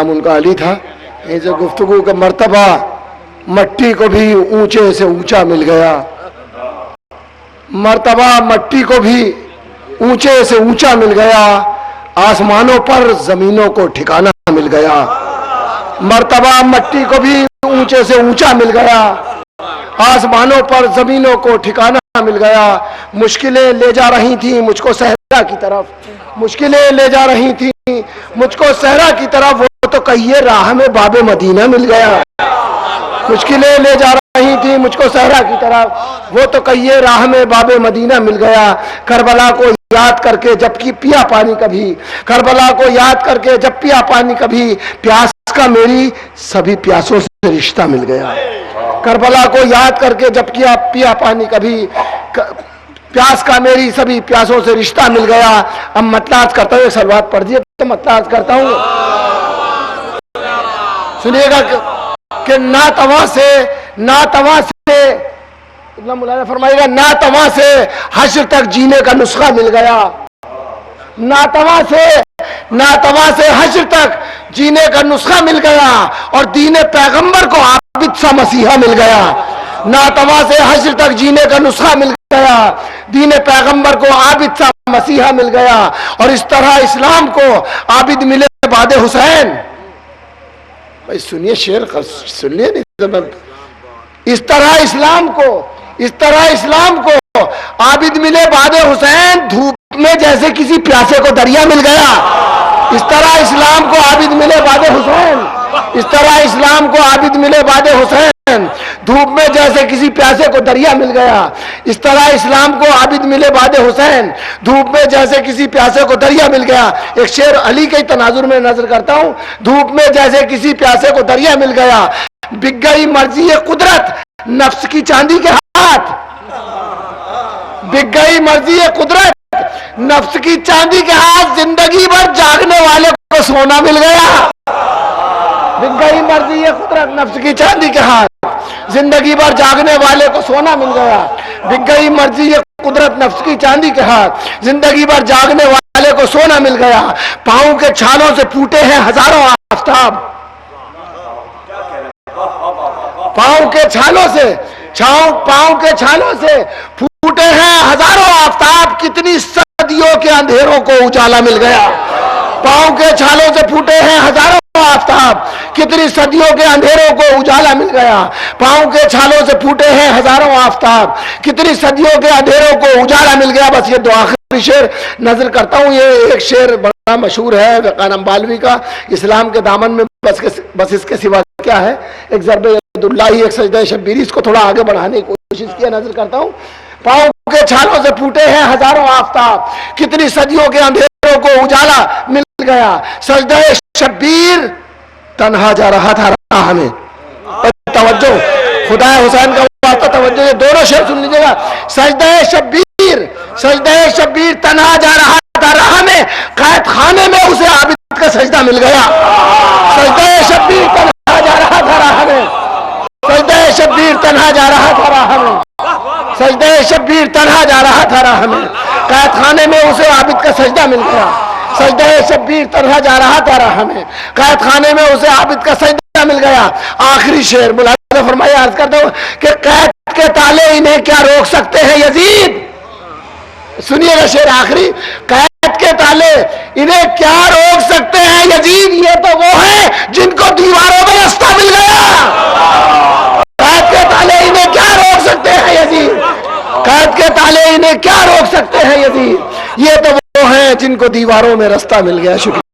नाम उनका अली था। इस गुफ्तगू का मर्तबा मट्टी को भी ऊंचे से ऊंचा मिल गया, मर्तबा मट्टी को भी ऊंचे से ऊंचा मिल गया, आसमानों पर जमीनों को ठिकाना मिल गया। मर्तबा मट्टी को भी ऊंचे से ऊंचा मिल गया, आसमानों पर जमीनों को ठिकाना मिल गया। मुश्किलें ले जा रही थी मुझको सहरा की तरफ, मुश्किलें ले जा रही थी मुझको सहरा की तरफ, वो तो कहिए राह में बाबे मदीना मिल गया। मुश्किलें ले जा रही थी मुझको सहरा की तरफ, वो तो कहिए राह में बाबे मदीना मिल गया। करबला को याद करके जबकि पिया पानी कभी, करबला को याद करके जब पिया पानी कभी, प्यास का मेरी सभी प्यासों से रिश्ता मिल गया। करबला को याद करके जबकि आप पिया पानी कभी, प्यास का मेरी सभी प्यासों से रिश्ता मिल गया। अब मतलाज करता हूँ, सलवात पढ़ दिए तो मतलाज करता हूँ, सुनिएगा कि ना तवा से मुलाना फरमाएगा, ना तवा से हश्र तक जीने का नुस्खा मिल गया। ना तवा से हश्र तक जीने का नुस्खा मिल गया, और दीन पैगंबर को आबिद सा मसीहा मिल गया। ना तवा से हश्र तक जीने का नुस्खा मिल गया, दीन पैगंबर को आबिद सा मसीहा मिल गया। और इस तरह इस्लाम को आबिद मिले बाद हुसैन। भाई सुनिए शेर, सुनिए नहीं, इस तरह इस्लाम को आबिद मिले बाद हुसैन, धूप में जैसे किसी प्यासे को दरिया मिल गया। इस तरह इस्लाम को आबिद मिले बाद हुसैन, इस तरह इस्लाम को आबिद मिले बाद हुसैन, धूप में जैसे किसी प्यासे को दरिया मिल गया। इस तरह इस्लाम को आबिद मिले बाद हुसैन, धूप में जैसे किसी प्यासे को दरिया मिल गया। एक शेर अली के तनाजुर में नजर करता हूं, धूप में जैसे किसी प्यासे को दरिया मिल गया। बिक गई मर्जी कुदरत नफ्स की चांदी के हाथ, बिक गई मर्जी कुदरत नफ्स की चांदी के हाथ, जिंदगी भर जागने वाले को सोना मिल गया। बिक गई मर्जी कुदरत नफ्स की चांदी के हाथ, जिंदगी भर जागने वाले को सोना मिल गया। बिक गई मर्जी कुदरत नफ्स की चांदी के हाथ, जिंदगी भर जागने वाले को सोना मिल गया। पांव के छालों से फूटे हैं हजारों आफताब, पांव के छालों से फूटे हैं हजारों आफताब, कितनी सदियों के अंधेरों को उजाला मिल गया। पांव के छालों से फूटे हैं हजारों आफताब, कितनी सदियों के अंधेरों को उजाला मिल गया। पांव के छालों से फूटे हैं हजारों आफताब, कितनी सदियों के अंधेरों को उजाला मिल गया। बस ये दो आखिरी शेर नजर करता हूँ। ये एक शेर बड़ा मशहूर है कानम बालवी का, इस्लाम के दामन में बस इसके सिवा क्या है। एक ज़रबे यदुल्लाही, एक सजदा शब्बीरी, इसको थोड़ा आगे बढ़ाने की कोशिश किया। नजर करता हूँ, पांव के छालों से फूटे हैं हजारों आफताब, कितनी सदियों के अंधेरों को उजाला मिल गया। सजदा शब्बीर तन्हा जा रहा था राह में, तवज्जो खुदा हुसैन का वास्ता, तवज्जो, ये दोनों शेर सुन लीजिएगा। सजदा शब्बीर तन्हा जा रहा था राह में, कैद खाने में उसे आबिद का सजदा मिल गया। सजदा शब्बीर तन्हा जा रहा था राह में, सजदा शब्बीर तन्हा जा रहा था राह में, सजदा शब्बीर तन्हा जा रहा था राह में, कैद खाने में उसे आबिद का सजदा मिल गया। सजदा शब्बीर तन्हा जा रहा था राह में, कैद खाने में उसे आबिद का सजदा मिल गया। आखिरी शेर मुलाज़ा फरमाइए, अर्ज करता हूं कि कैद के ताले इन्हें क्या रोक सकते हैं यजीद। सुनिएगा शेर आखिरी, कैद के ताले इन्हें क्या रोक सकते हैं यजीद, ये तो वो है जिनको दीवारों में रास्ता मिल गया। कैद के ताले इन्हें क्या रोक सकते हैं यजीद, कैद के ताले इन्हें क्या रोक सकते हैं यजीद, ये तो वो हैं जिनको दीवारों में रास्ता मिल गया। शुक्रिया।